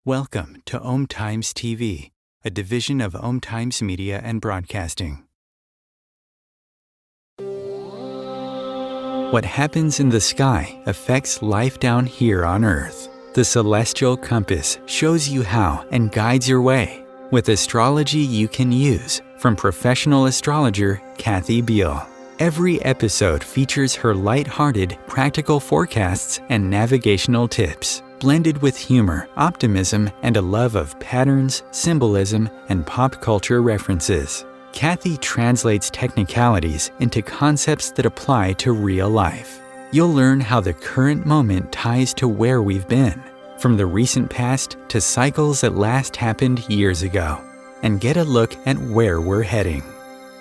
Welcome to Om Times TV, a division of Om Times Media and Broadcasting. What happens in the sky affects life down here on Earth. The celestial compass shows you how and guides your way with astrology you can use from professional astrologer Kathy Biehl. Every episode features her light-hearted, practical forecasts and navigational tips, blended with humor, optimism, and a love of patterns, symbolism, and pop culture references. Kathy translates technicalities into concepts that apply to real life. You'll learn how the current moment ties to where we've been, from the recent past to cycles that last happened years ago, and get a look at where we're heading.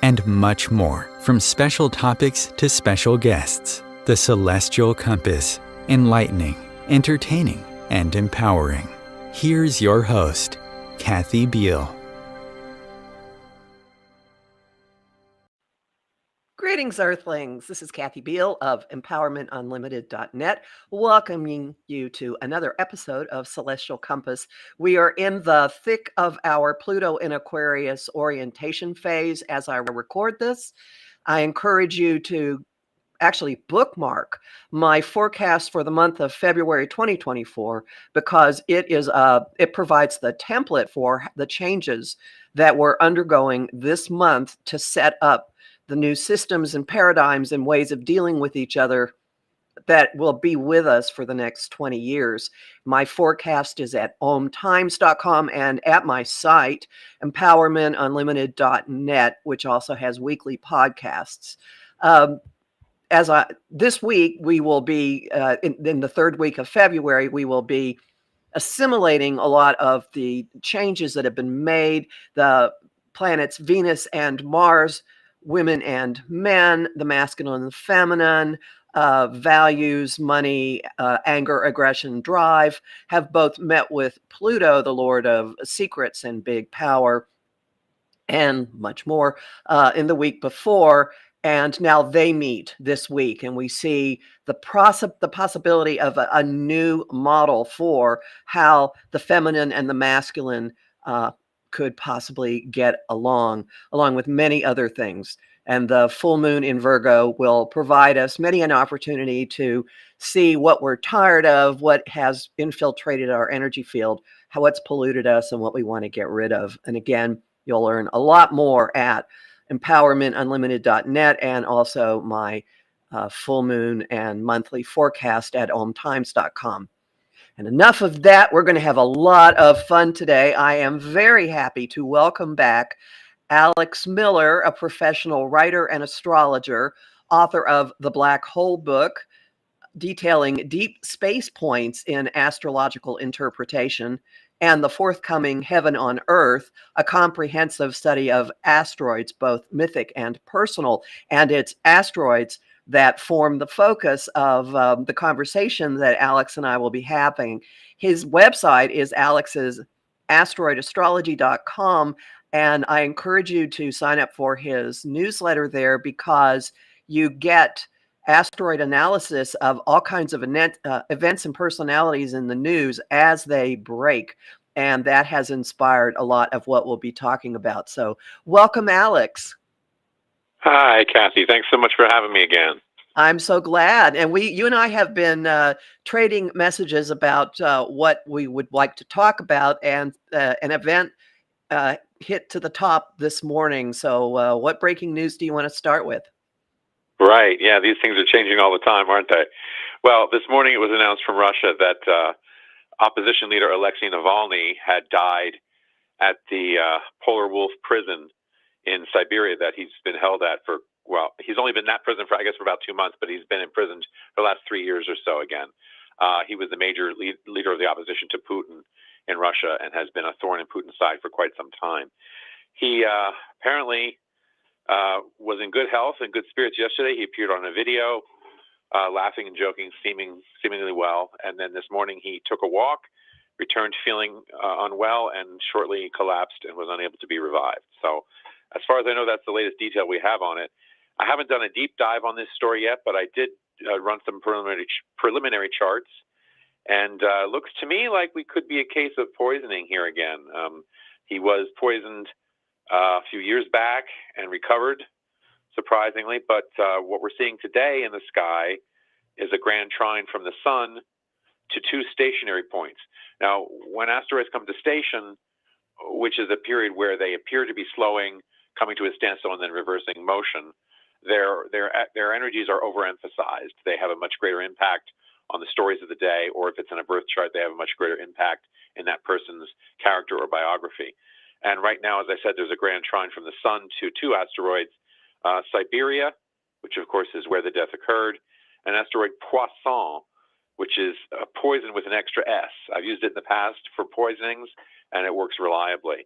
And much more, from special topics to special guests. The Celestial Compass, enlightening, entertaining, and empowering. Here's your host, Kathy Biehl. Greetings, Earthlings. This is Kathy Biehl of EmpowermentUnlimited.net, welcoming you to another episode of Celestial Compass. We are in the thick of our Pluto in Aquarius orientation phase as I record this. I encourage you to actually bookmark my forecast for the month of February 2024 because it provides the template for the changes that we're undergoing this month to set up the new systems and paradigms and ways of dealing with each other that will be with us for the next 20 years. My forecast is at omtimes.com and at my site, empowermentunlimited.net, which also has weekly podcasts. This week, we will be, in the third week of February, we will be assimilating a lot of the changes that have been made, the planets Venus and Mars, women and men, the masculine and the feminine, values, money, anger, aggression, drive, have both met with Pluto, the Lord of secrets and big power, and much more in the week before. And now they meet this week, and we see the possibility of a new model for how the feminine and the masculine could possibly get along with many other things. And the full moon in Virgo will provide us many an opportunity to see what we're tired of, what has infiltrated our energy field, how it's polluted us, and what we want to get rid of. And again, you'll learn a lot more at empowermentunlimited.net and also my full moon and monthly forecast at omtimes.com. And enough of that. We're going to have a lot of fun today. I am very happy to welcome back Alex Miller, a professional writer and astrologer, author of The Black Hole book, detailing deep space points in astrological interpretation, and the forthcoming Heaven on Earth, a comprehensive study of asteroids, both mythic and personal, and it's asteroids that form the focus of the conversation that Alex and I will be having. His website is Alex's asteroidastrology.com, and I encourage you to sign up for his newsletter there because you get asteroid analysis of all kinds of events and personalities in the news as they break. And that has inspired a lot of what we'll be talking about. So welcome, Alex. Hi, Kathy. Thanks so much for having me again. I'm so glad. And you and I have been trading messages about what we would like to talk about, and an event hit to the top this morning. So what breaking news do you want to start with? Right. Yeah, these things are changing all the time, aren't they? Well, this morning it was announced from Russia that opposition leader Alexei Navalny had died at the Polar Wolf prison in Siberia that he's been held at for, well, he's only been in that prison for, I guess, for about 2 months, but he's been imprisoned for the last 3 years or so again. He was the major leader of the opposition to Putin in Russia and has been a thorn in Putin's side for quite some time. He apparently was in good health and good spirits yesterday. He appeared on a video, laughing and joking, seemingly well. And then this morning he took a walk, returned feeling unwell, and shortly collapsed and was unable to be revived. So as far as I know, that's the latest detail we have on it. I haven't done a deep dive on this story yet, but I did run some preliminary charts. And looks to me like we could be a case of poisoning here again. He was poisoned a few years back and recovered, surprisingly. But what we're seeing today in the sky is a grand trine from the sun to two stationary points. Now, when asteroids come to station, which is a period where they appear to be slowing, coming to a standstill, and then reversing motion, their energies are overemphasized. They have a much greater impact on the stories of the day, or if it's in a birth chart, they have a much greater impact in that person's character or biography. And right now, as I said, there's a grand trine from the sun to two asteroids, Siberia, which of course is where the death occurred, and asteroid Poisson, which is poison with an extra S. I've used it in the past for poisonings, and it works reliably.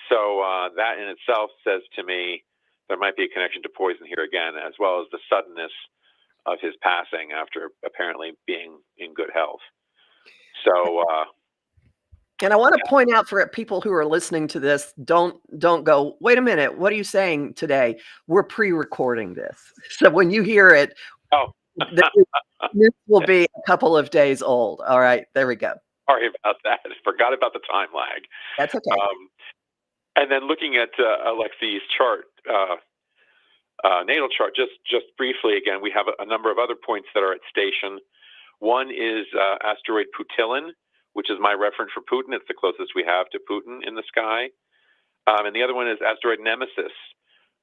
So that in itself says to me there might be a connection to poison here again, as well as the suddenness of his passing after apparently being in good health. So, and I want to point out for people who are listening to this, don't go, wait a minute, what are you saying today? We're pre-recording this. So when you hear it, this will be a couple of days old. All right, there we go. Sorry about that. I forgot about the time lag. That's okay. And then looking at Alexei's chart, natal chart, just briefly again, we have a number of other points that are at station. One is asteroid Putilin, which is my reference for Putin. It's the closest we have to Putin in the sky. And the other one is asteroid Nemesis,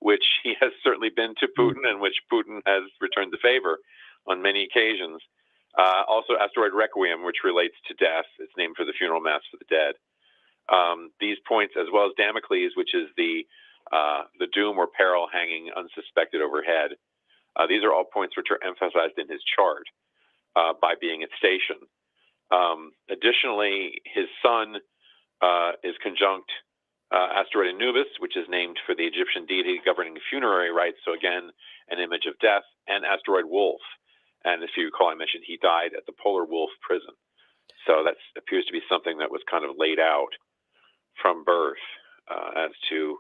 which he has certainly been to Putin, and which Putin has returned the favor on many occasions. Also asteroid Requiem, which relates to death. It's named for the funeral mass for the dead. These points, as well as Damocles, which is the doom or peril hanging unsuspected overhead. These are all points which are emphasized in his chart by being at station. Additionally, his sun is conjunct asteroid Anubis, which is named for the Egyptian deity governing funerary rites, so again, an image of death, and asteroid Wolf. And if you recall, I mentioned he died at the Polar Wolf prison. So that appears to be something that was kind of laid out from birth as to,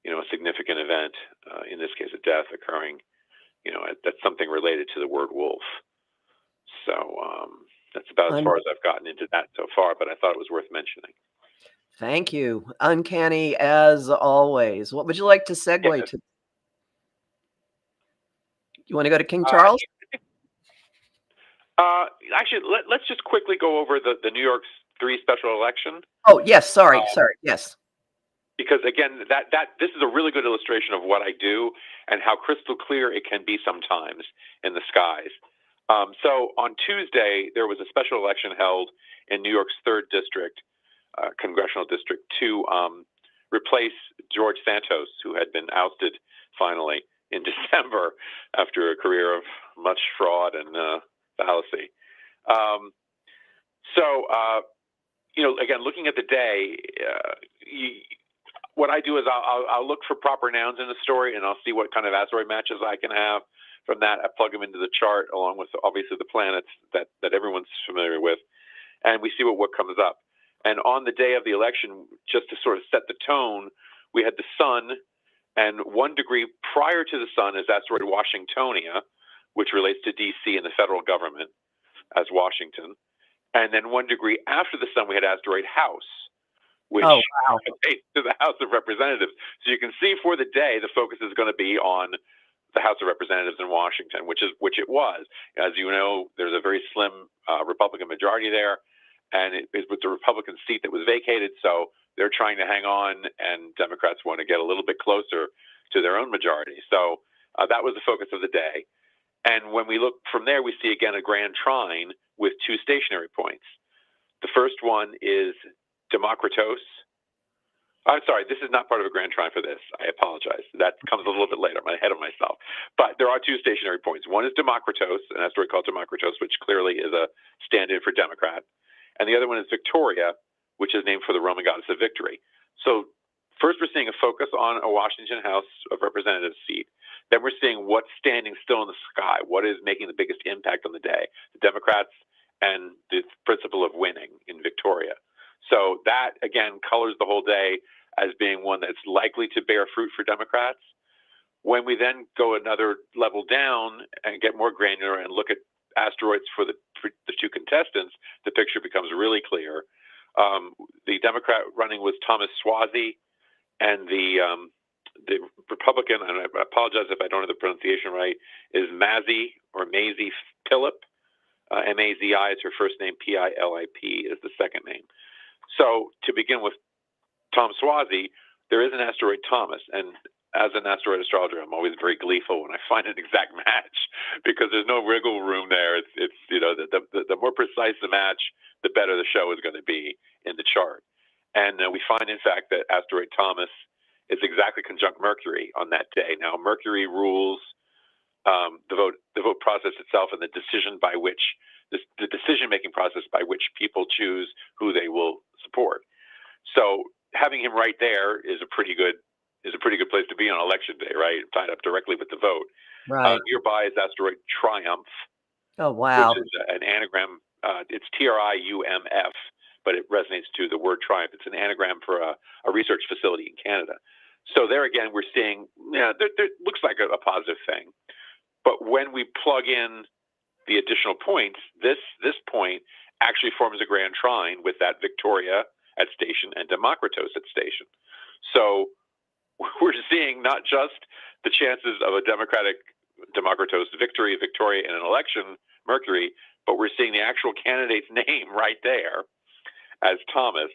a significant event, in this case, a death occurring, that's something related to the word wolf. So that's about as far as I've gotten into that so far, but I thought it was worth mentioning. Thank you. Uncanny as always. What would you like to segue to? You want to go to King Charles? Actually, let's just quickly go over the New York's 3 special election. Oh, yes. Sorry. Yes. Because again, this is a really good illustration of what I do and how crystal clear it can be sometimes in the skies. So on Tuesday, there was a special election held in New York's 3rd district, congressional district, to replace George Santos, who had been ousted finally in December after a career of much fraud and fallacy. Again, looking at the day, what I do is I'll look for proper nouns in the story, and I'll see what kind of asteroid matches I can have. From that, I plug them into the chart, along with obviously the planets that everyone's familiar with, and we see what comes up. And on the day of the election, just to sort of set the tone, we had the sun, and 1 degree prior to the sun is asteroid Washingtonia, which relates to D.C. and the federal government as Washington. And then 1 degree after the sun, we had asteroid House, which relates to the House of Representatives. So you can see for the day, the focus is going to be on the House of Representatives in Washington, which it was. As you know, there's a very slim Republican majority there, and it was the Republican seat that was vacated. So they're trying to hang on, and Democrats want to get a little bit closer to their own majority. So that was the focus of the day. And when we look from there, we see again a grand trine with 2 stationary points. The first one is Democritos. I'm sorry, this is not part of a grand trine for this. I apologize. That comes a little bit later. I'm ahead of myself. But there are 2 stationary points. One is Democritos, an asteroid called Democritos, which clearly is a stand-in for Democrat. And the other one is Victoria, which is named for the Roman goddess of victory. So first we're seeing a focus on a Washington House of Representatives seat. Then we're seeing what's standing still in the sky, what is making the biggest impact on the day, the Democrats and the principle of winning in Victoria. So that, again, colors the whole day as being one that's likely to bear fruit for Democrats. When we then go another level down and get more granular and look at asteroids for the two contestants, the picture becomes really clear. The Democrat running was Thomas Suozzi, and the Republican, and I apologize if I don't have the pronunciation right, is Mazie Philip. M-A-Z-I is her first name. P-I-L-I-P is the second name. So to begin with, Tom Suozzi, there is an asteroid Thomas, and as an asteroid astrologer, I'm always very gleeful when I find an exact match because there's no wiggle room there. It's the more precise the match, the better the show is going to be in the chart. And we find, in fact, that asteroid Thomas is exactly conjunct Mercury on that day. Now, Mercury rules the vote process itself and the decision by which the decision-making process by which people choose who they will support. So having him right there is a pretty good place to be on election day, right? Tied up directly with the vote. Right. Nearby is asteroid Triumph. Oh, wow. Which is an anagram. It's Triumf, but it resonates to the word triumph. It's an anagram for a research facility in Canada. So there again, we're seeing, there looks like a positive thing. But when we plug in the additional points, this point actually forms a grand trine with that Victoria at station and Democritos at station. So we're seeing not just the chances of a Democratic Democritos victory, Victoria in an election, Mercury, but we're seeing the actual candidate's name right there as Thomas.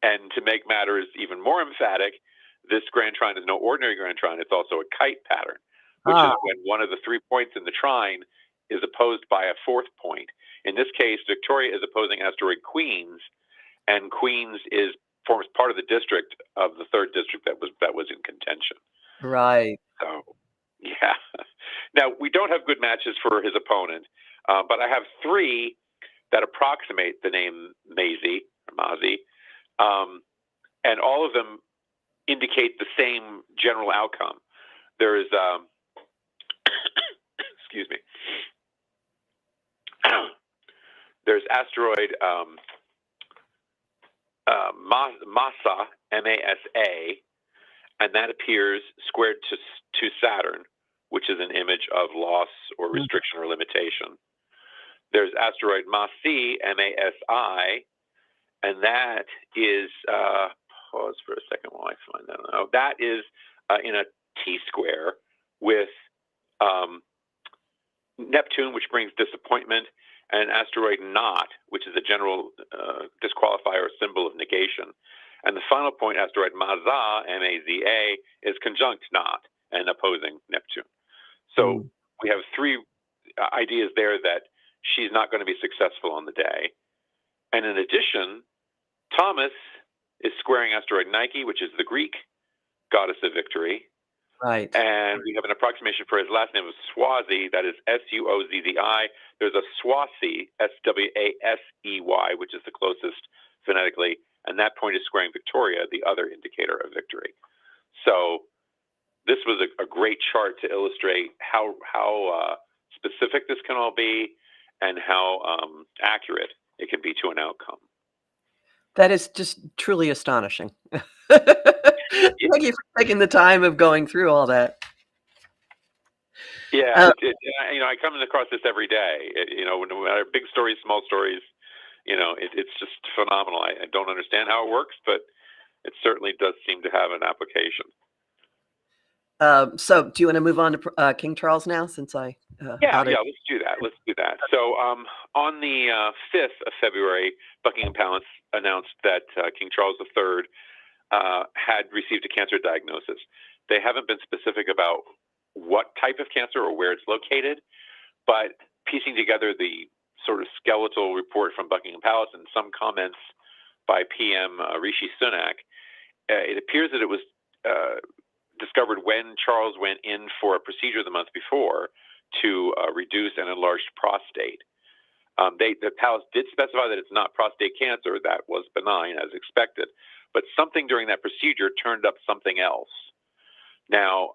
And to make matters even more emphatic, this grand trine is no ordinary grand trine. It's also a kite pattern, which is when one of the 3 points in the trine is opposed by a fourth point. In this case, Victoria is opposing asteroid Queens, and Queens forms part of the district of the third district that was in contention. Right. So, yeah. Now, we don't have good matches for his opponent, but I have three that approximate the name Mazie, and all of them indicate the same general outcome. There is, excuse me, there's asteroid Massa, M-A-S-A, and that appears squared to Saturn, which is an image of loss or restriction or limitation. There's asteroid Masi, M-A-S-I, and that is, pause for a second while I find that out. That is in a T-square with Neptune, which brings disappointment, and an asteroid Not, which is a general disqualifier or symbol of negation. And the final point, asteroid Maza, M-A-Z-A, is conjunct Not and opposing Neptune. So we have three ideas there that she's not going to be successful on the day. And in addition, Thomas is squaring asteroid Nike, which is the Greek goddess of victory. Right. And we have an approximation for his last name of Suozzi, that is S-U-O-Z-Z-I. There's a Swasey, S-W-A-S-E-Y, which is the closest phonetically, and that point is squaring Victoria, the other indicator of victory. So this was a great chart to illustrate how specific this can all be and how accurate it can be to an outcome. That is just truly astonishing. Thank you for taking the time of going through all that. Yeah, I come across this every day. No matter big stories, small stories, it's just phenomenal. I don't understand how it works, but it certainly does seem to have an application. So do you want to move on to King Charles now, since I let's do that. So on the 5th of February, Buckingham Palace announced that King Charles III had received a cancer diagnosis. They haven't been specific about what type of cancer or where it's located, but piecing together the sort of skeletal report from Buckingham Palace and some comments by PM Rishi Sunak, it appears that it was discovered when Charles went in for a procedure the month before to reduce an enlarged prostate. The palace did specify that it's not prostate cancer. That was benign, as expected. But something during that procedure turned up something else. Now,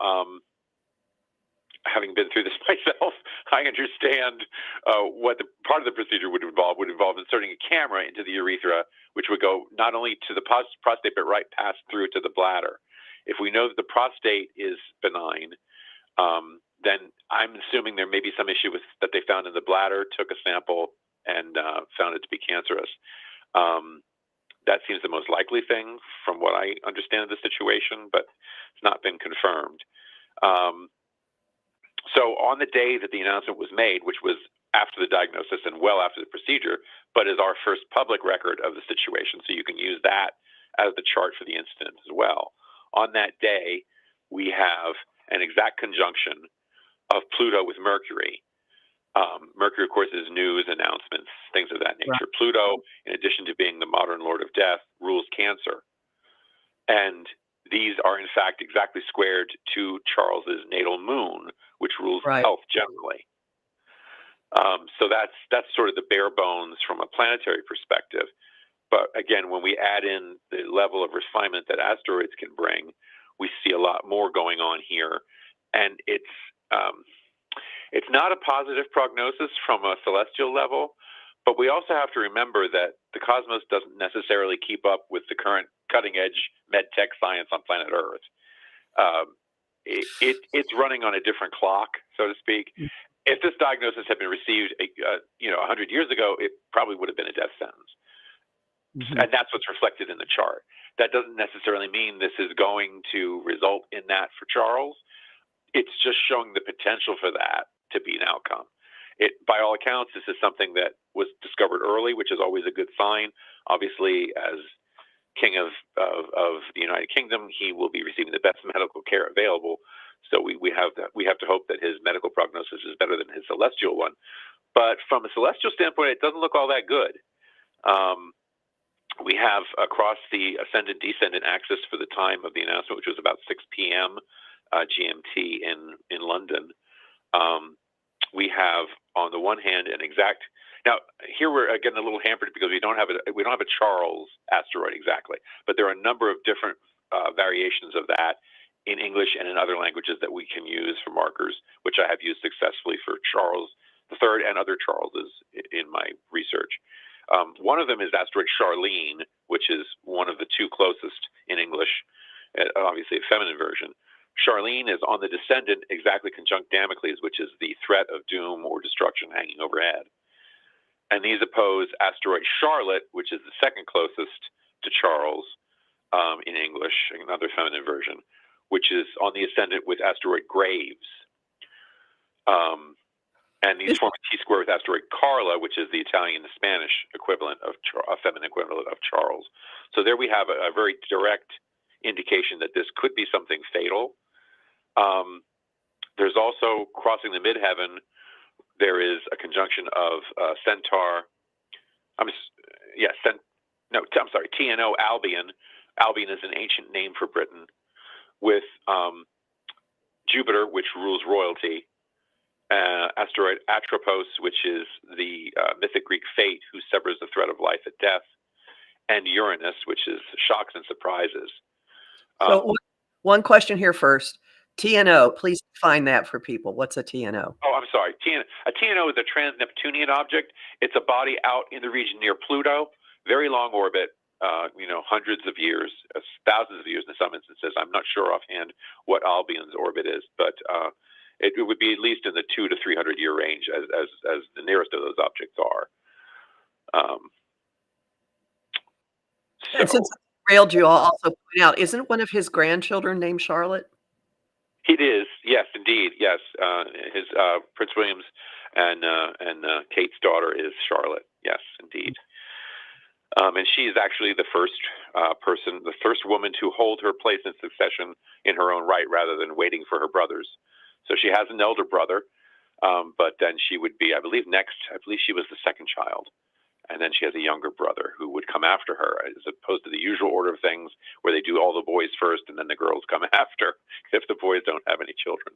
having been through this myself, I understand what the part of the procedure would involve inserting a camera into the urethra, which would go not only to the prostate, but right past through to the bladder. If we know that the prostate is benign, then I'm assuming there may be some issue with that they found in the bladder, took a sample, and found it to be cancerous. That seems the most likely thing from what I understand of the situation, but it's not been confirmed. So on the day that the announcement was made, which was after the diagnosis and well after the procedure, but is our first public record of the situation, so you can use that as the chart for the incident as well. On that day, we have an exact conjunction of Pluto with Mercury. Mercury, of course, is news, announcements, things of that nature. Right. Pluto, in addition to being the modern lord of death, rules Cancer. And these are, in fact, exactly squared to Charles's natal moon, which rules right. health generally. So that's sort of the bare bones from a planetary perspective. But again, when we add in the level of refinement that asteroids can bring, we see a lot more going on here. And it's not a positive prognosis from a celestial level, but we also have to remember that the cosmos doesn't necessarily keep up with the current cutting-edge med-tech science on planet Earth. It's running on a different clock, so to speak. If this diagnosis had been received, 100 years ago, it probably would have been a death sentence. Mm-hmm. And that's what's reflected in the chart. That doesn't necessarily mean this is going to result in that for Charles. It's just showing the potential for that to be an outcome. By all accounts, this is something that was discovered early, which is always a good sign. Obviously, as King of the United Kingdom, he will be receiving the best medical care available. So we have to hope that his medical prognosis is better than his celestial one. But from a celestial standpoint, it doesn't look all that good. We have across the ascendant-descendant axis for the time of the announcement, which was about 6 p.m. GMT in London. We have, on the one hand, an exact. Now, here we're again a little hampered because we don't have a Charles asteroid exactly, but there are a number of different variations of that in English and in other languages that we can use for markers, which I have used successfully for Charles III and other Charleses in my research. One of them is asteroid Charlene, which is one of the two closest in English, obviously a feminine version. Charlene is on the descendant exactly conjunct Damocles, which is the threat of doom or destruction hanging overhead. And these oppose asteroid Charlotte, which is the second closest to Charles in English, another feminine version, which is on the ascendant with asteroid Graves. And these form a T-square with asteroid Carla, which is the Italian and Spanish equivalent of a feminine equivalent of Charles. So there we have a very direct indication that this could be something fatal. There's also, crossing the midheaven, there is a conjunction of Centaur. TNO Albion. Albion is an ancient name for Britain, with Jupiter, which rules royalty. Asteroid Atropos, which is the mythic Greek fate who severs the thread of life at death, and Uranus, which is shocks and surprises. So one question here first. TNO, please define that for people. What's a TNO? Oh, I'm sorry. A TNO is a trans-Neptunian object. It's a body out in the region near Pluto, very long orbit, hundreds of years, thousands of years in some instances. I'm not sure offhand what Albion's orbit is, but it would be at least in the 200 to 300 year range as the nearest of those objects are. And since I railed you, I'll also point out, isn't one of his grandchildren named Charlotte? It is, yes, indeed, yes. His Prince William's and Kate's daughter is Charlotte, yes, indeed. And she is actually the first the first woman to hold her place in succession in her own right, rather than waiting for her brothers. So she has an elder brother, but then she would be, I believe she was the second child. And then she has a younger brother who would come after her, as opposed to the usual order of things where they do all the boys first and then the girls come after if the boys don't have any children.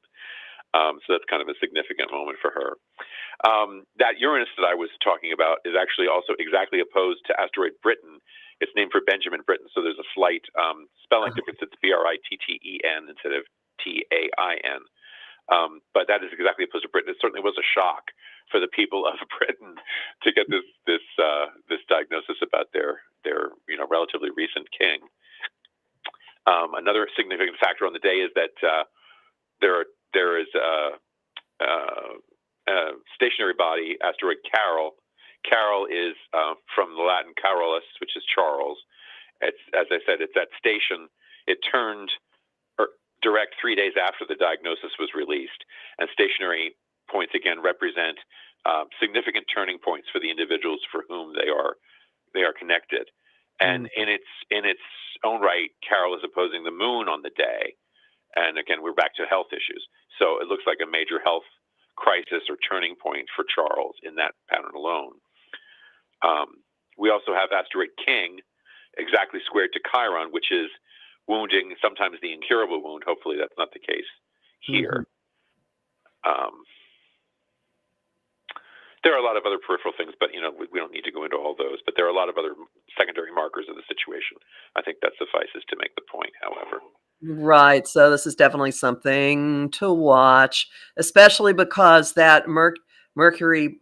So that's kind of a significant moment for her. That Uranus that I was talking about is actually also exactly opposed to asteroid Britain. It's named for Benjamin Britten, so there's a slight spelling difference. It's Britten instead of Tain. But that is exactly opposed to Britain. It certainly was a shock for the people of Britain to get this diagnosis about their relatively recent king. Another significant factor on the day is that there is stationary body, asteroid Carol. Carol is from the Latin Carolus, which is Charles. It's, as I said, it's that station. It turned direct 3 days after the diagnosis was released, and stationary points again represent significant turning points for the individuals for whom they are connected. And in its own right, Carol is opposing the moon on the day, and again we're back to health issues. So it looks like a major health crisis or turning point for Charles in that pattern alone. We also have asteroid King exactly squared to Chiron, which is wounding, sometimes the incurable wound. Hopefully that's not the case here. There are a lot of other peripheral things, but we don't need to go into all those. But there are a lot of other secondary markers of the situation. I think that suffices to make the point, however. Right. So this is definitely something to watch, especially because that Mercury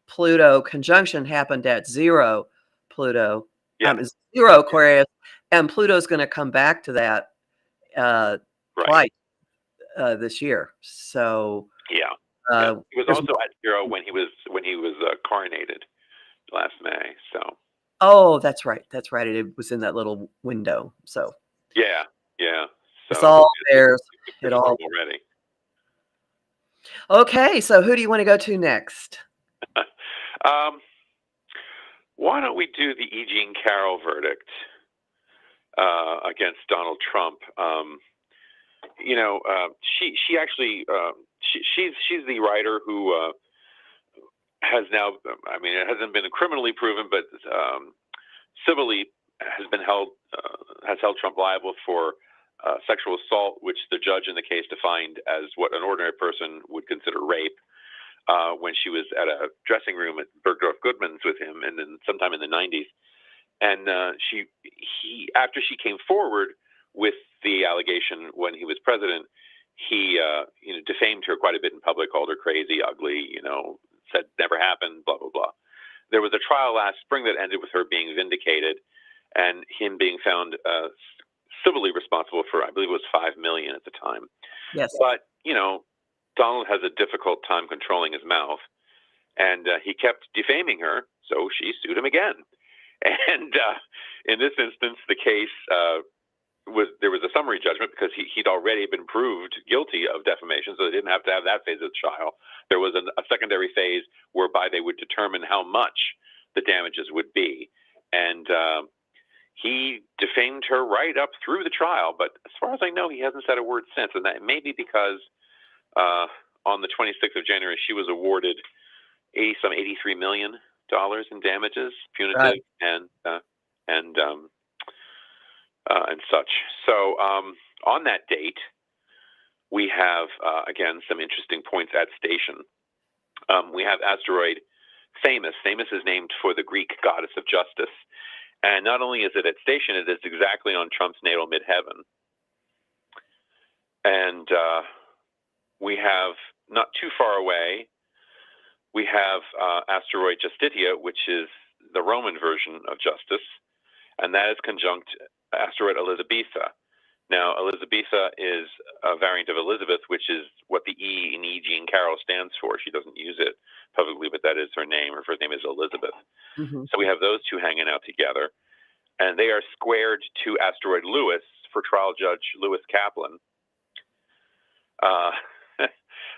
Pluto conjunction happened at 0 Pluto, Yeah. 0 Aquarius, and Pluto's going to come back to that twice this year. So yeah. He was also at 0 when he was coronated last May. So. Oh, that's right. That's right. It was in that little window. So. Yeah. So it's all there. It all already. Okay, so who do you want to go to next? Why don't we do the E. Jean Carroll verdict against Donald Trump? She actually she's the writer who has now. I mean, it hasn't been criminally proven, but civilly has held Trump liable for sexual assault, which the judge in the case defined as what an ordinary person would consider rape. When she was at a dressing room at Bergdorf Goodman's with him, and then sometime in the 90s, and after she came forward with the allegation when he was president, he defamed her quite a bit in public, called her crazy, ugly, said never happened, blah blah blah. There was a trial last spring that ended with her being vindicated, and him being found civilly responsible for, I believe it was $5 million at the time. Yes, but Donald has a difficult time controlling his mouth, and he kept defaming her, so she sued him again. And in this instance, the case there was a summary judgment because he'd already been proved guilty of defamation, so they didn't have to have that phase of the trial. There was a secondary phase whereby they would determine how much the damages would be, and he defamed her right up through the trial. But as far as I know, he hasn't said a word since, and that may be because on the 26th of January, she was awarded some $83 million in damages, punitive, right, and such. So on that date, we have again some interesting points at station. We have asteroid Themis. Themis is named for the Greek goddess of justice, and not only is it at station, it is exactly on Trump's natal midheaven. And we have, not too far away, we have asteroid Justitia, which is the Roman version of justice, and that is conjunct asteroid Elizabetha. Now, Elizabetha is a variant of Elizabeth, which is what the E in E. Jean Carroll stands for. She doesn't use it publicly, but that is her name. Her first name is Elizabeth. So we have those two hanging out together, and they are squared to asteroid Lewis for trial judge Lewis Kaplan.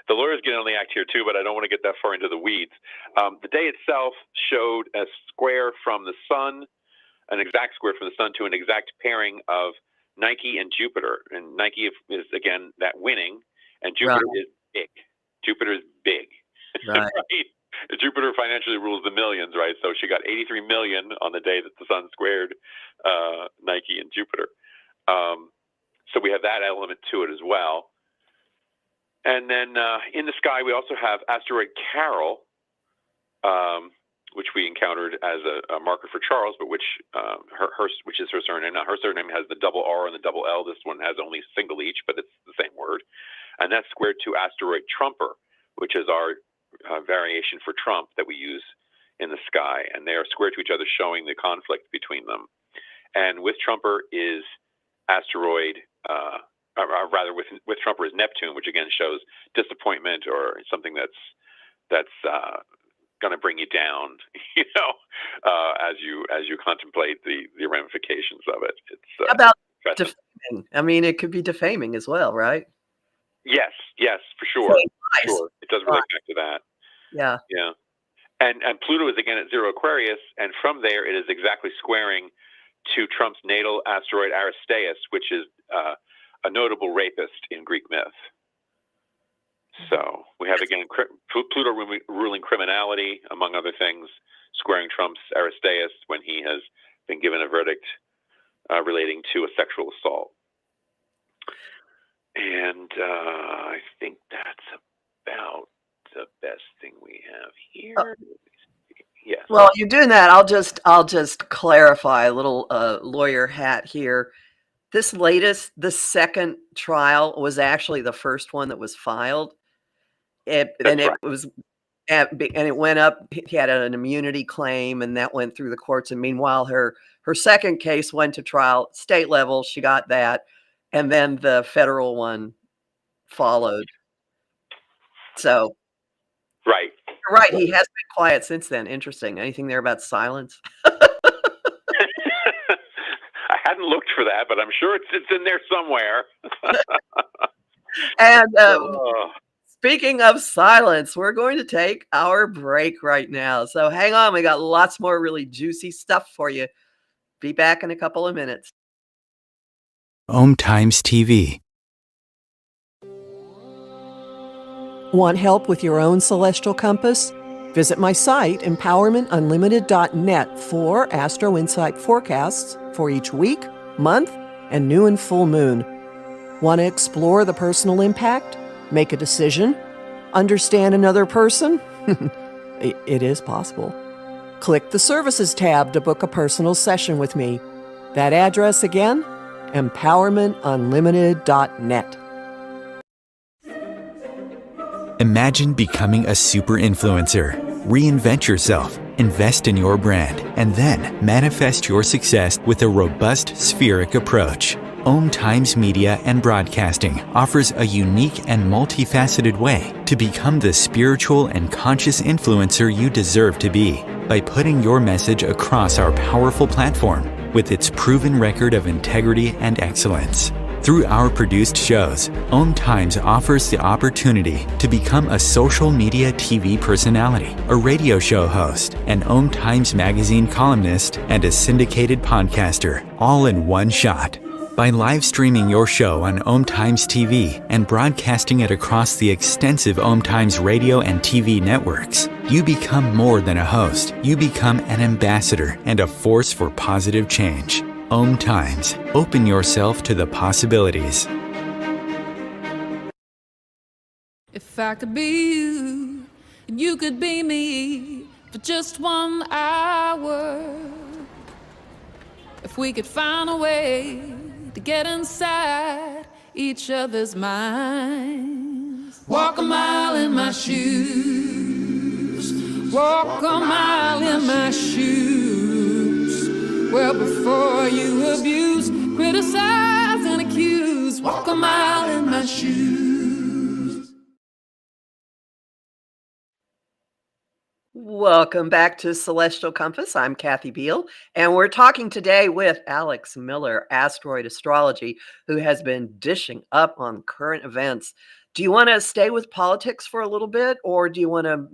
The lawyers get on the act here too, but I don't want to get that far into the weeds. The day itself showed a square from the sun, an exact square from the sun to an exact pairing of Nike and Jupiter. And Nike is again that winning, and Jupiter is big. Jupiter is big. right. Right? Jupiter financially rules the millions, right? So she got 83 million on the day that the sun squared Nike and Jupiter. So we have that element to it as well. And then in the sky, we also have asteroid Carol, which we encountered as a marker for Charles, but which which is her surname. Now, her surname has the double R and the double L. This one has only single each, but it's the same word. And that's squared to asteroid Trumper, which is our variation for Trump that we use in the sky. And they are squared to each other, showing the conflict between them. And with Trumper is asteroid, rather with Trump or his Neptune, which again shows disappointment or something that's going to bring you down, as you contemplate the ramifications of it. It's How about impressive. defaming? I mean, it could be defaming as well, right? Yes, for sure. Same price. Sure. It does relate back to that. Yeah. Yeah. And Pluto is again at 0 Aquarius, and from there it is exactly squaring to Trump's natal asteroid Aristeas, which is a notable rapist in Greek myth. So we have again Pluto ruling criminality, among other things, squaring Trump's Aristeas when he has been given a verdict relating to a sexual assault. And I think that's about the best thing we have here. Yes. Well, you're doing that. I'll just clarify a little lawyer hat here. The second trial was actually the first one that was filed. It went up. He had an immunity claim, and that went through the courts. And meanwhile, her second case went to trial, state level. She got that, and then the federal one followed. So, right. You're right. He has been quiet since then. Interesting. Anything there about silence? I hadn't looked for that, but I'm sure it's in there somewhere. And speaking of silence, we're going to take our break right now. So hang on. We got lots more really juicy stuff for you. Be back in a couple of minutes. Om Times TV. Want help with your own celestial compass? Visit my site, empowermentunlimited.net, for Astro Insight forecasts for each week, month, and new and full moon. Want to explore the personal impact? Make a decision? Understand another person? It is possible. Click the Services tab to book a personal session with me. That address again? empowermentunlimited.net. Imagine becoming a super influencer. Reinvent yourself, invest in your brand, and then manifest your success with a robust spheric approach. Om Times Media and Broadcasting offers a unique and multifaceted way to become the spiritual and conscious influencer you deserve to be by putting your message across our powerful platform with its proven record of integrity and excellence. Through our produced shows, Om Times offers the opportunity to become a social media TV personality, a radio show host, an Om Times magazine columnist, and a syndicated podcaster, all in one shot. By live streaming your show on Om Times TV and broadcasting it across the extensive Om Times radio and TV networks, you become more than a host. You become an ambassador and a force for positive change. Om Times. Open yourself to the possibilities. If I could be you, and you could be me for just 1 hour. If we could find a way to get inside each other's minds. Walk a mile in my shoes. Walk a mile in my shoes. Well, before you abuse, criticize, and accuse, walk a mile in my shoes. Welcome back to Celestial Compass. I'm Kathy Biehl, and we're talking today with Alex Miller, Asteroid Astrology, who has been dishing up on current events. Do you want to stay with politics for a little bit, or do you want to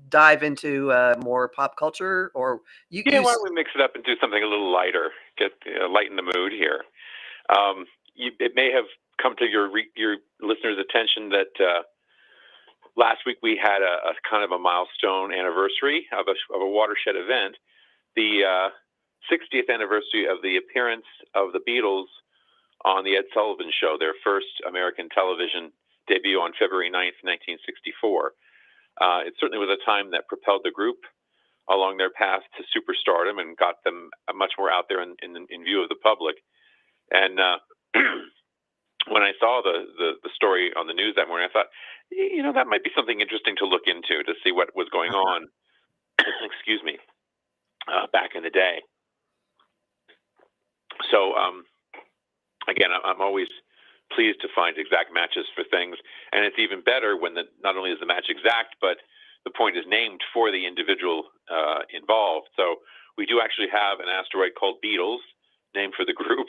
dive into more pop culture? Or why don't we mix it up and do something a little lighter, lighten the mood here. It may have come to your listeners' attention that last week we had a kind of a milestone anniversary of a watershed event, the 60th anniversary of the appearance of the Beatles on the Ed Sullivan Show, their first American television debut on February 9th, 1964. It certainly was a time that propelled the group along their path to superstardom and got them much more out there in view of the public. And when I saw the story on the news that morning, I thought, that might be something interesting to look into, to see what was going on, excuse me, back in the day. So, again, I'm always pleased to find exact matches for things. And it's even better when not only is the match exact, but the point is named for the individual involved. So we do actually have an asteroid called Beatles, named for the group.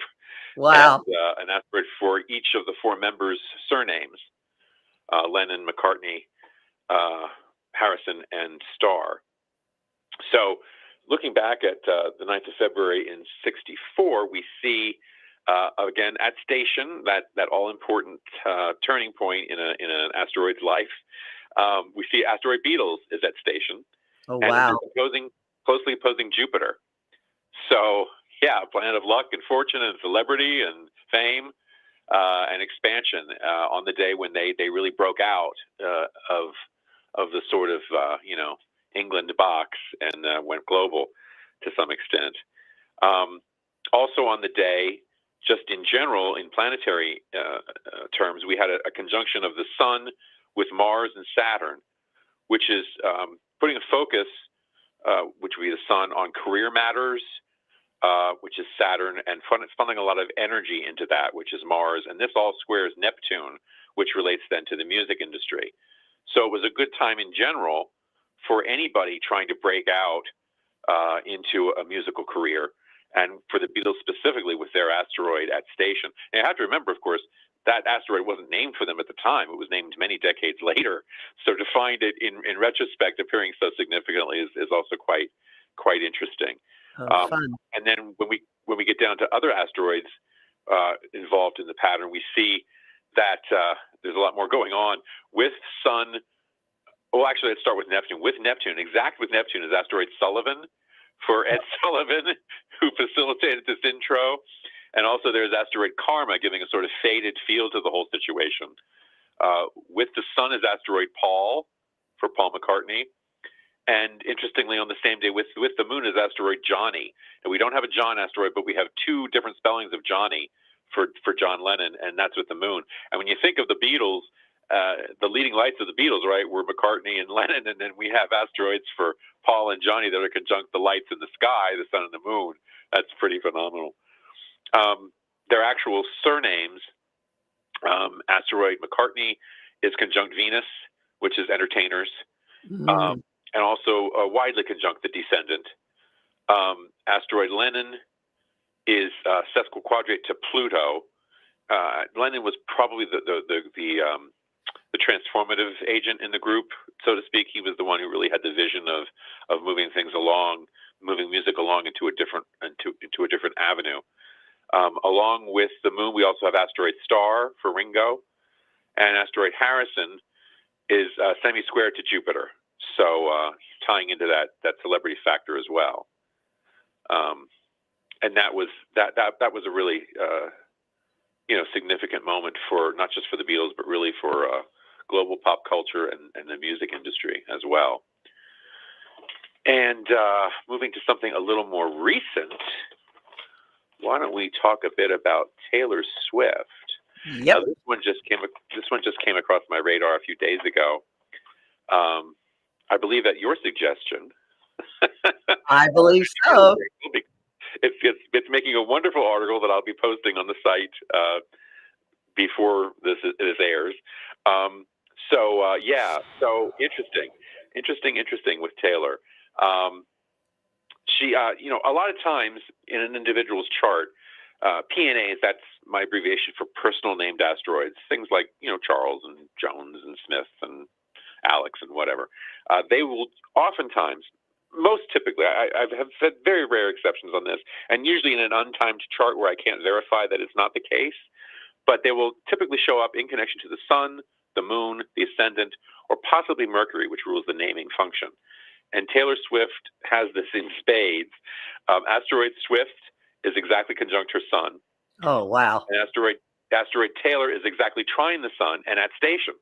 Wow. And an asteroid for each of the four members' surnames, Lennon, McCartney, Harrison, and Starr. So looking back at the 9th of February in 64, we see, again, at station, that all-important turning point in an asteroid's life. We see asteroid Beatles is at station. Oh, and wow. closely opposing Jupiter. So, yeah, a planet of luck and fortune and celebrity and fame and expansion on the day when they really broke out of the sort of, England box and went global to some extent. Also on the day, just in general, in planetary terms, we had a conjunction of the Sun with Mars and Saturn, which is putting a focus, which would be the Sun, on career matters, which is Saturn, and funneling a lot of energy into that, which is Mars. And this all squares Neptune, which relates then to the music industry. So it was a good time in general for anybody trying to break out into a musical career, and for the Beatles specifically with their asteroid at station. And you have to remember, of course, that asteroid wasn't named for them at the time. It was named many decades later. So to find it in retrospect appearing so significantly is also quite interesting. Oh, fun. And then when we get down to other asteroids involved in the pattern, we see that there's a lot more going on with Sun. Well, actually, let's start with Neptune. With Neptune is asteroid Sullivan, for Ed Sullivan, who facilitated this intro. And also there's asteroid Karma, giving a sort of faded feel to the whole situation. With the Sun is asteroid Paul, for Paul McCartney. And interestingly, on the same day with the Moon is asteroid Johnny. And we don't have a John asteroid, but we have two different spellings of Johnny for John Lennon, and that's with the Moon. And when you think of the Beatles, the leading lights of the Beatles, right, were McCartney and Lennon, and then we have asteroids for Paul and Johnny that are conjunct the lights in the sky, the Sun and the Moon. That's pretty phenomenal. Their actual surnames, asteroid McCartney is conjunct Venus, which is entertainers, and also widely conjunct the descendant. Asteroid Lennon is sesquiquadrate to Pluto. Lennon was probably the transformative agent in the group, so to speak. He was the one who really had the vision of moving things along, moving music along into a different avenue. Along with the Moon, we also have asteroid Starr for Ringo, and asteroid Harrison is semi-square to Jupiter, so tying into that celebrity factor as well. And that was a really significant moment for not just for the Beatles, but really for global pop culture and the music industry as well. And moving to something a little more recent, why don't we talk a bit about Taylor Swift? Yep. This one just came across my radar a few days ago. I believe at your suggestion. I believe so. It's making a wonderful article that I'll be posting on the site before this airs. So interesting with Taylor. She, a lot of times in an individual's chart, PNAs, that's my abbreviation for personal named asteroids, things like, Charles and Jones and Smith and Alex and whatever. They will oftentimes, most typically, I have had very rare exceptions on this, and usually in an untimed chart where I can't verify that it's not the case, but they will typically show up in connection to the Sun, the Moon, the Ascendant, or possibly Mercury, which rules the naming function. And Taylor Swift has this in spades. Asteroid Swift is exactly conjunct her Sun. Oh, wow. And asteroid Taylor is exactly trine the Sun and at station.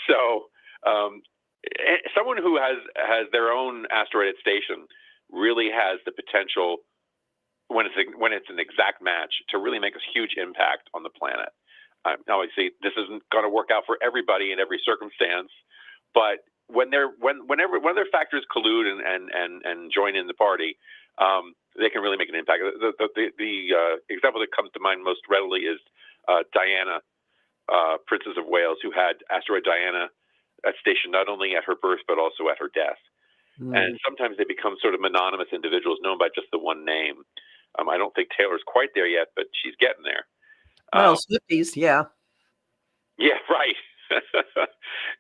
So someone who has their own asteroid at station really has the potential, when it's an exact match, to really make a huge impact on the planet. Obviously, this isn't going to work out for everybody in every circumstance, but whenever their factors collude and join in the party, they can really make an impact. The example that comes to mind most readily is Diana, Princess of Wales, who had asteroid Diana at station not only at her birth but also at her death. And sometimes they become sort of mononymous individuals known by just the one name. I don't think Taylor's quite there yet, but she's getting there. Well, Swifties, yeah. Yeah, right.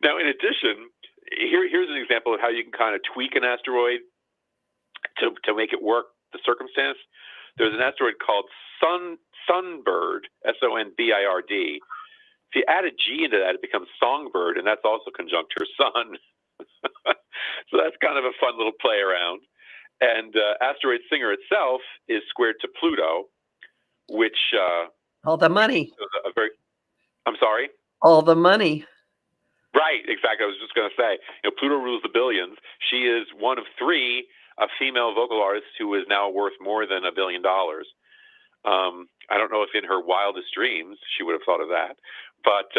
Now, in addition, here's an example of how you can kind of tweak an asteroid to make it work the circumstance. There's an asteroid called Sunbird, Sonbird. If you add a G into that, it becomes Songbird, and that's also conjunct her sun. So that's kind of a fun little play around. And asteroid Singer itself is squared to Pluto, which all the money. I'm sorry. All the money. Right, exactly. I was just going to say, Pluto rules the billions. She is one of three female vocal artists who is now worth more than $1 billion. I don't know if in her wildest dreams she would have thought of that, but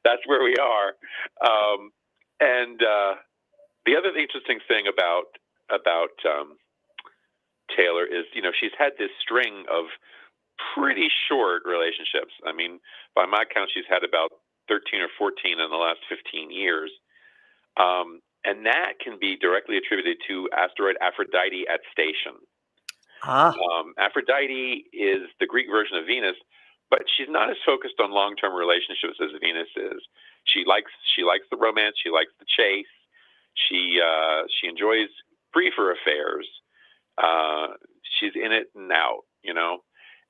that's where we are. And the other interesting thing about Taylor is, she's had this string of pretty short relationships. I mean, by my count, she's had about 13 or 14 in the last 15 years. And that can be directly attributed to asteroid Aphrodite at station. Aphrodite is the Greek version of Venus, but she's not as focused on long-term relationships as Venus is. She likes the romance. She likes the chase. She enjoys briefer affairs. She's in it and out,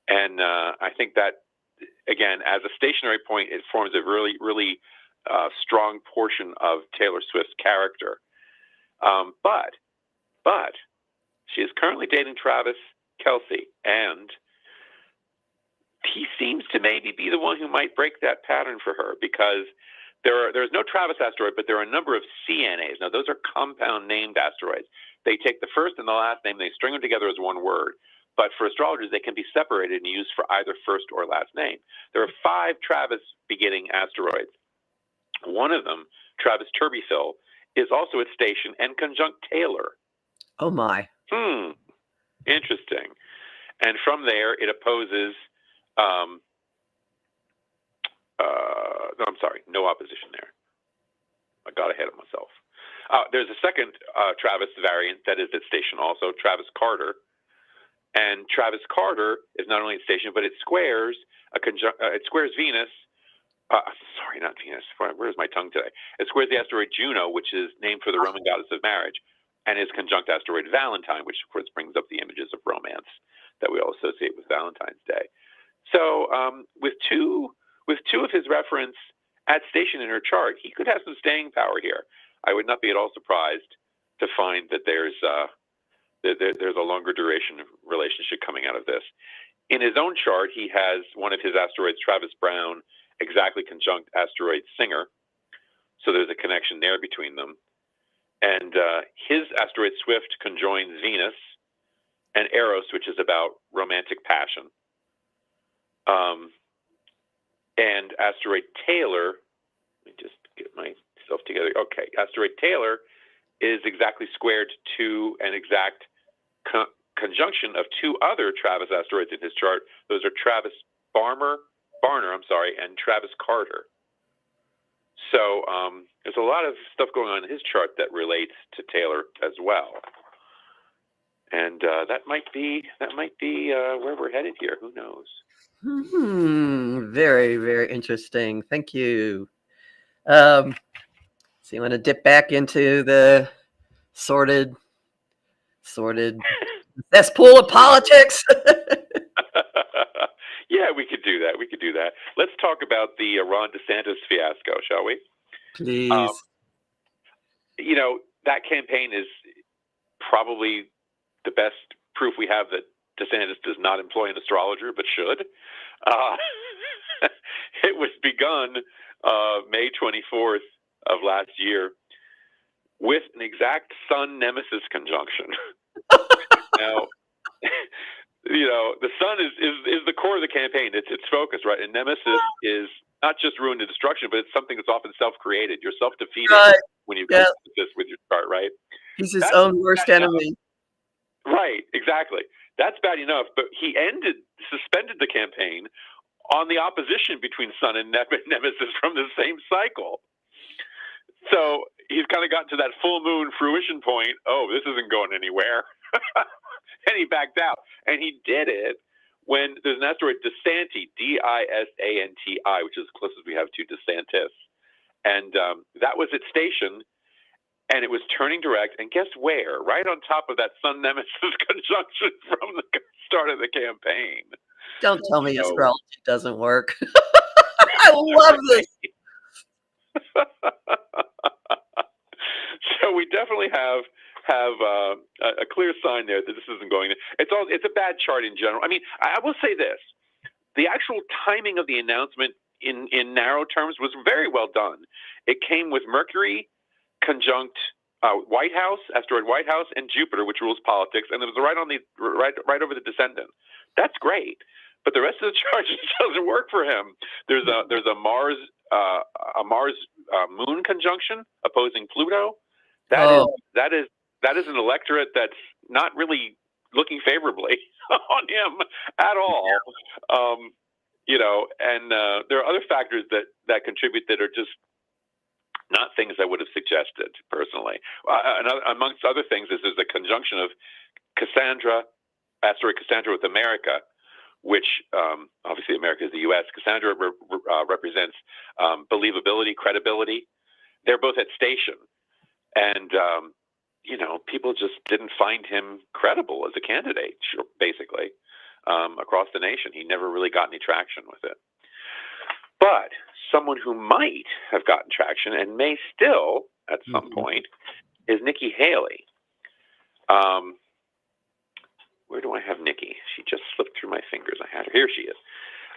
And I think that, again, as a stationary point, it forms a really, really strong portion of Taylor Swift's character. But she is currently dating Travis Kelce, and he seems to maybe be the one who might break that pattern for her, because there's no Travis asteroid, but there are a number of CNAs. Now, those are compound named asteroids. They take the first and the last name, they string them together as one word. But for astrologers, they can be separated and used for either first or last name. There are 5 Travis beginning asteroids. One of them, Travis Turbyfill, is also at station and conjunct Taylor. Oh, my. Interesting. And from there, it opposes, no, I'm sorry, no opposition there. I got ahead of myself. There's a second Travis variant that is at station also, Travis Carter. And Travis Carter is not only at station, but it squares Venus. Sorry, not Venus. Where's my tongue today? It squares the asteroid Juno, which is named for the Roman goddess of marriage, and is conjunct asteroid Valentine, which of course brings up the images of romance that we all associate with Valentine's Day. So with two of his reference at station in her chart, he could have some staying power here. I would not be at all surprised to find that there's a longer duration relationship coming out of this. In his own chart, he has one of his asteroids, Travis Brown, exactly conjunct asteroid Singer. So there's a connection there between them. And his asteroid Swift conjoins Venus and Eros, which is about romantic passion. And asteroid Taylor, let me just get myself together. Okay, asteroid Taylor is exactly squared to an exact conjunction of 2 other Travis asteroids in his chart. Those are Travis Barner, and Travis Carter. So there's a lot of stuff going on in his chart that relates to Taylor as well. And that might be where we're headed here. Who knows? Very, very interesting. Thank you. So you want to dip back into the sordid cesspool of politics? Yeah, we could do that. Let's talk about the Ron DeSantis fiasco, shall we? Please. That campaign is probably the best proof we have that DeSantis does not employ an astrologer, but should. It was begun May 24th of last year with an exact Sun Nemesis conjunction. Now, the Sun is the core of the campaign. It's its focus, right? And Nemesis is not just ruin and destruction, but it's something that's often self-created. You're self-defeating when you come to this with your chart, right? He's his own worst enemy. Right, exactly. That's bad enough, but he suspended the campaign on the opposition between Sun and Nemesis from the same cycle. So he's kind of gotten to that full moon fruition point. Oh, this isn't going anywhere. And he backed out. And he did it when there's an asteroid, Disanti, Disanti, which is the closest we have to DeSantis. And that was its station, and it was turning direct. And guess where? Right on top of that Sun-Nemesis conjunction from the start of the campaign. Don't tell me astrology doesn't work. I love this. So we definitely have a clear sign there that this isn't going. It's a bad chart in general. I mean, I will say this: the actual timing of the announcement in narrow terms was very well done. It came with Mercury conjunct White House, asteroid White House, and Jupiter, which rules politics, and it was right over the descendant. That's great, but the rest of the chart just doesn't work for him. There's a Mars Moon conjunction opposing Pluto. That is an electorate that's not really looking favorably on him at all. And there are other factors that contribute that are just not things I would have suggested personally. Amongst other things, there's a conjunction of asteroid Cassandra with America, which obviously America is the U.S. Cassandra represents believability, credibility. They're both at station. And, people just didn't find him credible as a candidate, basically, across the nation. He never really got any traction with it. But someone who might have gotten traction and may still at some point is Nikki Haley. Where do I have Nikki? She just slipped through my fingers. I had her. Here she is.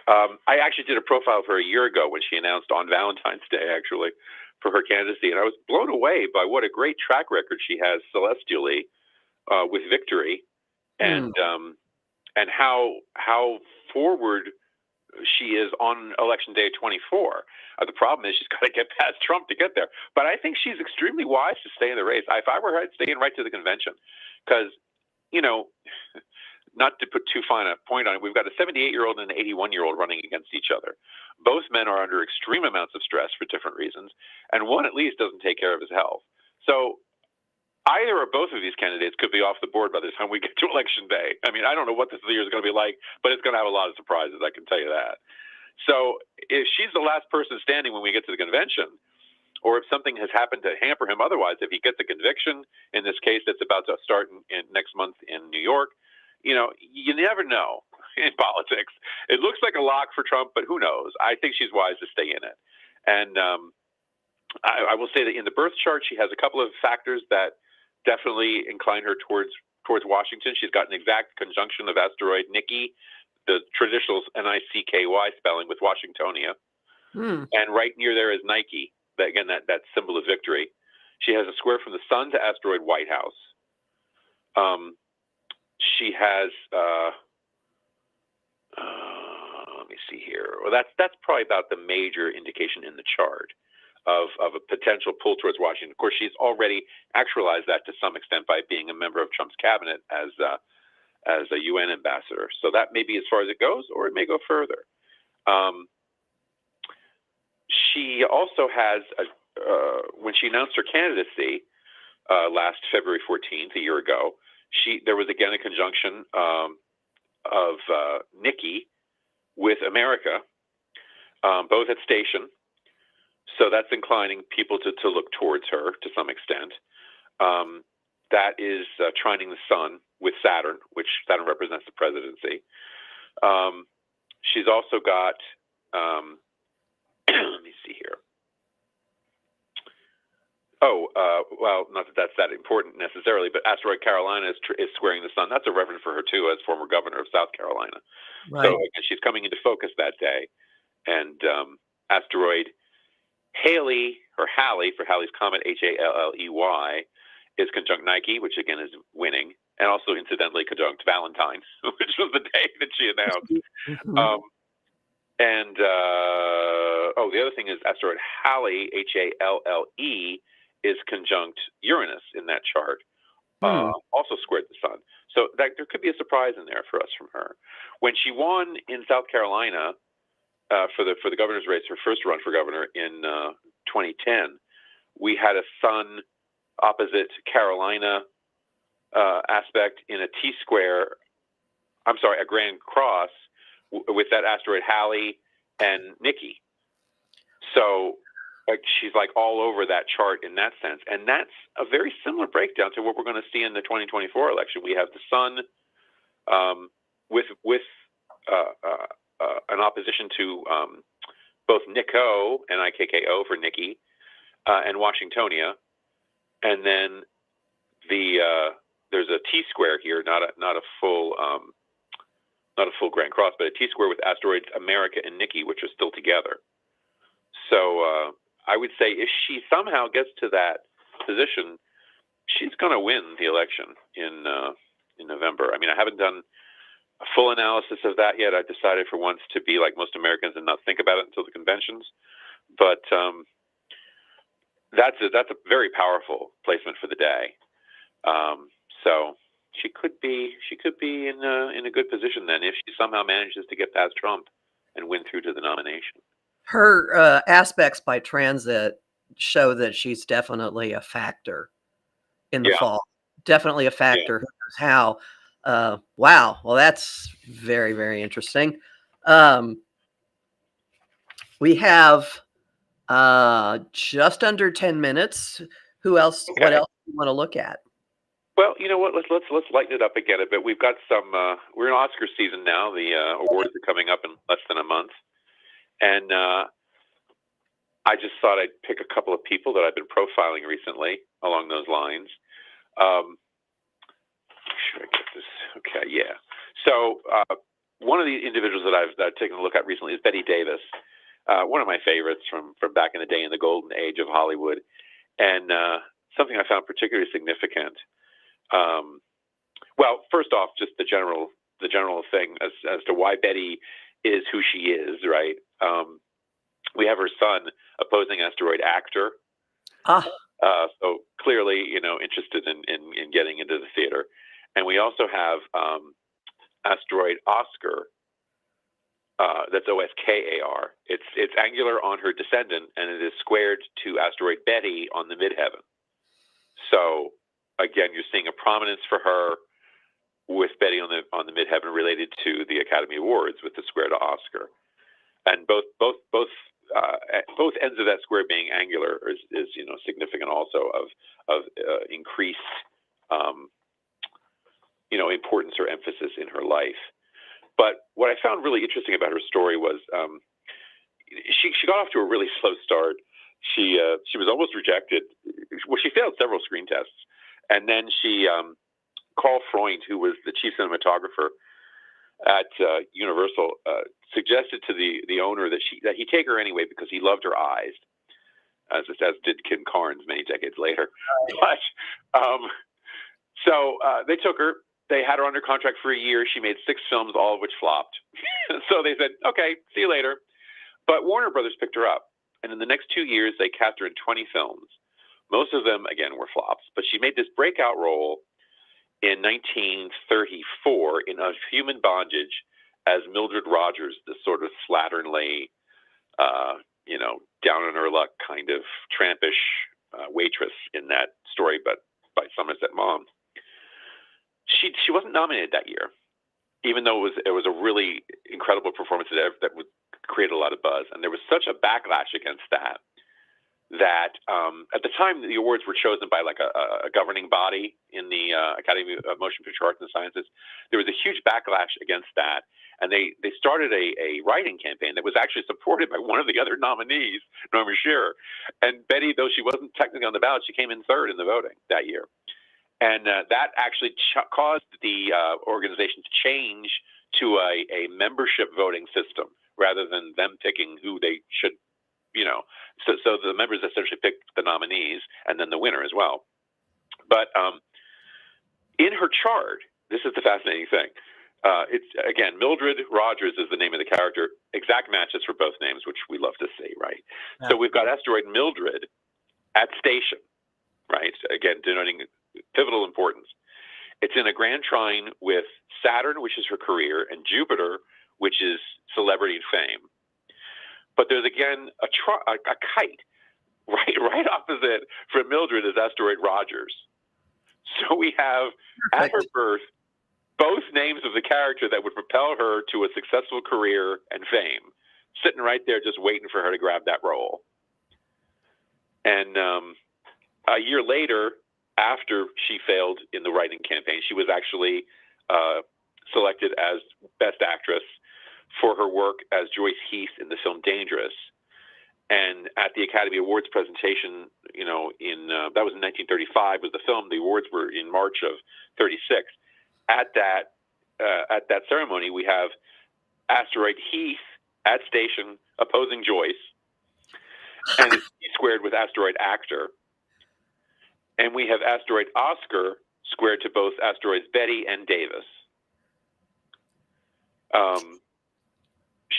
I actually did a profile of her a year ago when she announced on Valentine's Day, actually, for her candidacy. And I was blown away by what a great track record she has celestially with victory and how forward she is on election day 24. The problem is she's got to get past Trump to get there. But I think she's extremely wise to stay in the race. If I were her, I'd stay in right to the convention because, not to put too fine a point on it, we've got a 78-year-old and an 81-year-old running against each other. Both men are under extreme amounts of stress for different reasons, and one at least doesn't take care of his health. So either or both of these candidates could be off the board by the time we get to election day. I mean, I don't know what this year is going to be like, but it's going to have a lot of surprises, I can tell you that. So if she's the last person standing when we get to the convention, or if something has happened to hamper him otherwise, if he gets a conviction, in this case that's about to start in next month in New York, you never know in politics. It looks like a lock for Trump, but who knows? I think she's wise to stay in it. And I will say that in the birth chart, she has a couple of factors that definitely incline her towards Washington. She's got an exact conjunction of asteroid Nikki, the traditional Nicky spelling with Washingtonia. And right near there is Nike, that symbol of victory. She has a square from the sun to asteroid White House. She has, let me see here. Well, that's probably about the major indication in the chart of a potential pull towards Washington. Of course, she's already actualized that to some extent by being a member of Trump's cabinet as a UN ambassador. So that may be as far as it goes, or it may go further. She also has, when she announced her candidacy last February 14th, a year ago, there was again a conjunction of Nikki with America, both at station. So that's inclining people to look towards her to some extent. That is trining the sun with Saturn, which Saturn represents the presidency. She's also got, let me see here. Well, not that that's that important necessarily, but asteroid Carolina is squaring the sun. That's a reference for her too, as former governor of South Carolina. Right. So she's coming into focus that day. And asteroid Haley, or Halley for Halley's Comet, Halley, is conjunct Nike, which again is winning, and also incidentally conjunct Valentine's, which was the day that she announced. The other thing is asteroid Halley, Halle, is conjunct Uranus in that chart. also squared the sun. So that there could be a surprise in there for us from her. When she won in South Carolina for the governor's race, her first run for governor in 2010, we had a sun opposite Carolina aspect in a T-square. I'm sorry, a Grand Cross with that asteroid Halley and Nikki. So she's like all over that chart in that sense. And that's a very similar breakdown to what we're going to see in the 2024 election. We have the sun with an opposition to both Nico and IKKO for Nikki and Washingtonia. And then there's a T-square here, not a full Grand Cross, but a T-square with asteroids America and Nikki, which are still together. So I would say if she somehow gets to that position, she's going to win the election in November. I mean, I haven't done a full analysis of that yet. I decided for once to be like most Americans and not think about it until the conventions. But that's a very powerful placement for the day. So she could be in a good position then if she somehow manages to get past Trump and win through to the nomination. Her aspects by transit show that she's definitely a factor in the fall. Definitely a factor. Who knows how? Wow. Well, that's very, very interesting. We have just under 10 minutes. Who else? Okay. What else do you want to look at? Well, you know what? Let's lighten it up again a bit. We've got some. We're in Oscar season now. The awards are coming up in less than a month, and I just thought I'd pick a couple of people that I've been profiling recently along those lines. Should I get this? Okay, yeah. So one of the individuals that I've taken a look at recently is Bette Davis, one of my favorites from back in the day in the golden age of Hollywood, and something I found particularly significant. Well, first off, just the general thing as to why Bette is who she is, right? We have her son opposing asteroid Actor. So clearly, interested in getting into the theater. And we also have asteroid Oscar. That's OSKAR. It's angular on her descendant, and it is squared to asteroid Betty on the midheaven. So again, you're seeing a prominence for her with Betty on the midheaven related to the Academy Awards with the square to Oscar, and both ends of that square being angular is significant also of increased importance or emphasis in her life. But what I found really interesting about her story was she got off to a really slow start. She was almost rejected. Well, she failed several screen tests, and then she Carl Freund, who was the chief cinematographer at Universal, suggested to the owner that he take her anyway because he loved her eyes, as did Kim Carnes many decades later. But so they took her. They had her under contract for a year. She made 6 films, all of which flopped. So they said, "Okay, see you later." But Warner Brothers picked her up, and in the next 2 years, they cast her in 20 films. Most of them, again, were flops. But she made this breakout role in 1934 in A Human Bondage as Mildred Rogers, this sort of slatternly, down on her luck kind of trampish waitress in that story, but by Somerset Maugham. She wasn't nominated that year, even though it was a really incredible performance that would create a lot of buzz. And there was such a backlash against that at the time the awards were chosen by like a governing body in the Academy of Motion Picture Arts and Sciences. There was a huge backlash against that, and they started a writing campaign that was actually supported by one of the other nominees, Norma Shearer. And Bette, though she wasn't technically on the ballot, she came in third in the voting that year. And that actually caused the organization to change to a membership voting system rather than them picking who they should, So the members essentially picked the nominees and then the winner as well. But in her chart, this is the fascinating thing. It's again, Mildred Rogers is the name of the character. Exact matches for both names, which we love to see, right? Yeah. So we've got asteroid Mildred at station, right? Again, denoting pivotal importance. It's in a grand trine with Saturn, which is her career, and Jupiter, which is celebrity and fame. But there's again a kite right opposite for Mildred is asteroid Rogers. So we have at her birth both names of the character that would propel her to a successful career and fame, sitting right there just waiting for her to grab that role. And a year later, after she failed in the writing campaign, she was actually selected as Best Actress for her work as Joyce Heath in the film Dangerous. And at the Academy Awards presentation, that was in 1935 was the film. The awards were in March of 36. At that ceremony, we have asteroid Heath at station opposing Joyce, and it's squared with asteroid Actor. And we have asteroid Oscar squared to both asteroids Betty and Davis.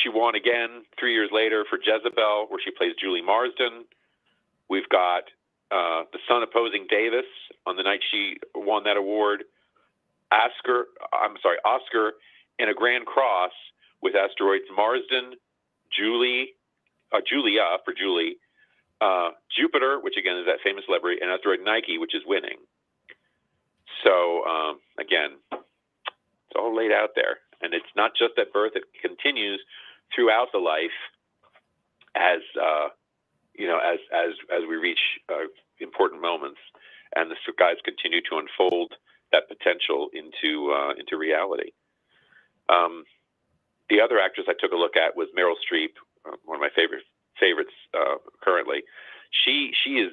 She won again 3 years later for Jezebel, where she plays Julie Marsden. We've got the Sun opposing Davis on the night she won that award. Oscar in a Grand Cross with asteroids Marsden, Julia for Julie, Jupiter, which again is that famous celebrity, and asteroid Nike, which is winning. So again, it's all laid out there. And it's not just at birth; it continues throughout the life as we reach important moments, and the skies continue to unfold that potential into reality. The other actress I took a look at was Meryl Streep, one of my favorites currently. She is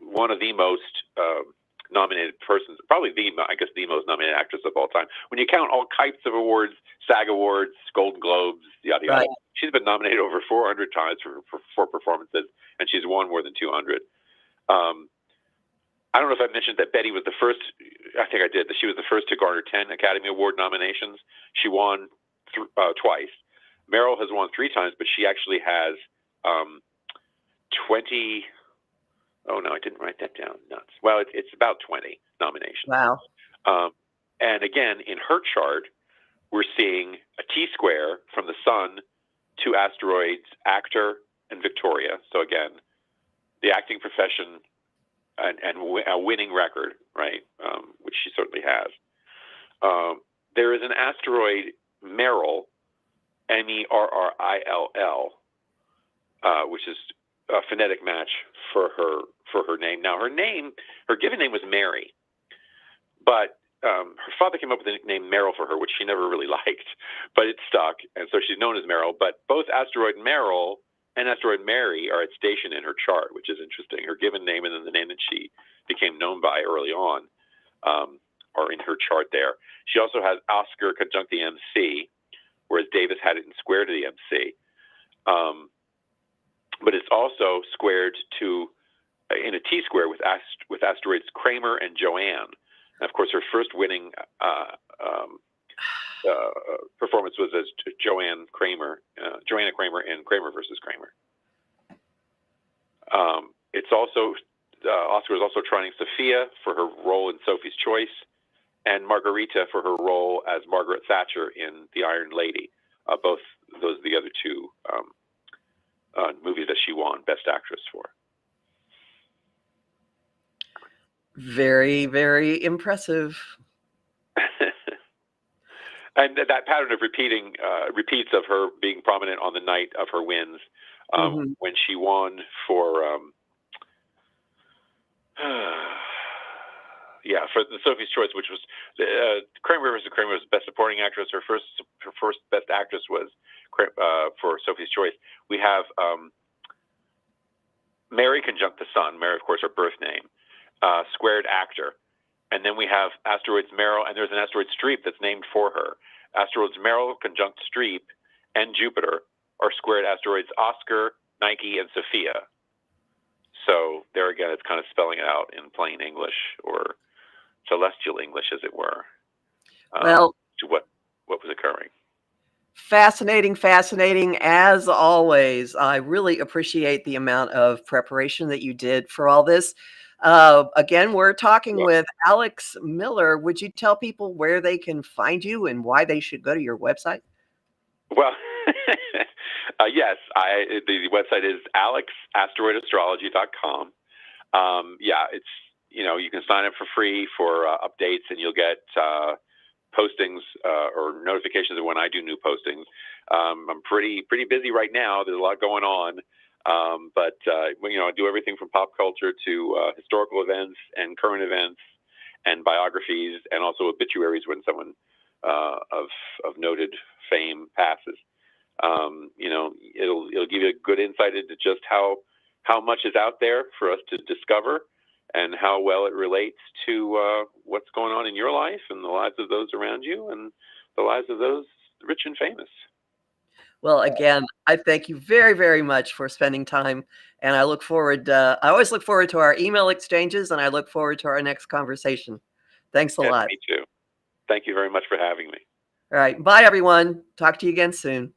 one of the most nominated persons, probably the most nominated actress of all time. When you count all types of awards, SAG Awards, Golden Globes, yada yada, right. She's been nominated over 400 times for performances, and she's won more than 200. I don't know if I mentioned that Betty was the first. I think I did. That she was the first to garner 10 Academy Award nominations. She won twice. Meryl has won 3 times, but she actually has 20. Oh no, I didn't write that down. Nuts. Well, it's about 20 nominations. Wow. And again, in her chart, we're seeing a T-square from the Sun to asteroids Actor and Victoria. So again, the acting profession and a winning record, right? Which she certainly has. There is an asteroid Merrill, Merrill, which is a phonetic match for her name. Now, her given name was Mary, but her father came up with the nickname Merrill for her, which she never really liked, but it stuck, and so she's known as Merrill. But both asteroid Merrill and asteroid Mary are at station in her chart, which is interesting. Her given name and then the name that she became known by early on are in her chart there. She also has Oscar conjunct the MC, whereas Davis had it in square to the MC. But it's also squared to in a T-square with asteroids Kramer and Joanne. And of course, her first winning performance was as Joanna Kramer in Kramer versus Kramer. It's also Oscar is also trining Sophia for her role in Sophie's Choice, and Margarita for her role as Margaret Thatcher in The Iron Lady. Both those are the other two movies that she won Best Actress for. Very, very impressive. And that pattern of repeats of her being prominent on the night of her wins, when she won for for the Sophie's Choice, which was Kramer versus Kramer was Best Supporting Actress. Her first Best Actress was for Sophie's Choice. We have Mary conjunct the Sun. Mary, of course, her birth name. Squared Actor. And then we have asteroids Merrill, and there's an asteroid Streep that's named for her. Asteroids Merrill conjunct Streep and Jupiter are squared asteroids Oscar, Nike, and Sophia. So there again, it's kind of spelling it out in plain English, or celestial English, as it were, to what was occurring. Fascinating as always. I really appreciate the amount of preparation that you did for all this. Again, we're talking Well, with Alex Miller. Would you tell people where they can find you and why they should go to your website? well, yes, the website is alexasteroidastrology.com. Yeah, it's, you can sign up for free for updates, and you'll get postings or notifications of when I do new postings. I'm pretty busy right now. There's a lot going on. But I do everything from pop culture to historical events and current events and biographies, and also obituaries when someone of noted fame passes. It'll give you a good insight into just how much is out there for us to discover, and how well it relates to what's going on in your life and the lives of those around you and the lives of those rich and famous. Well, again, I thank you very, very much for spending time, and I look forward. I always look forward to our email exchanges, and I look forward to our next conversation. Thanks a Yes, lot. me too. Thank you very much for having me. All right, bye, everyone. Talk to you again soon.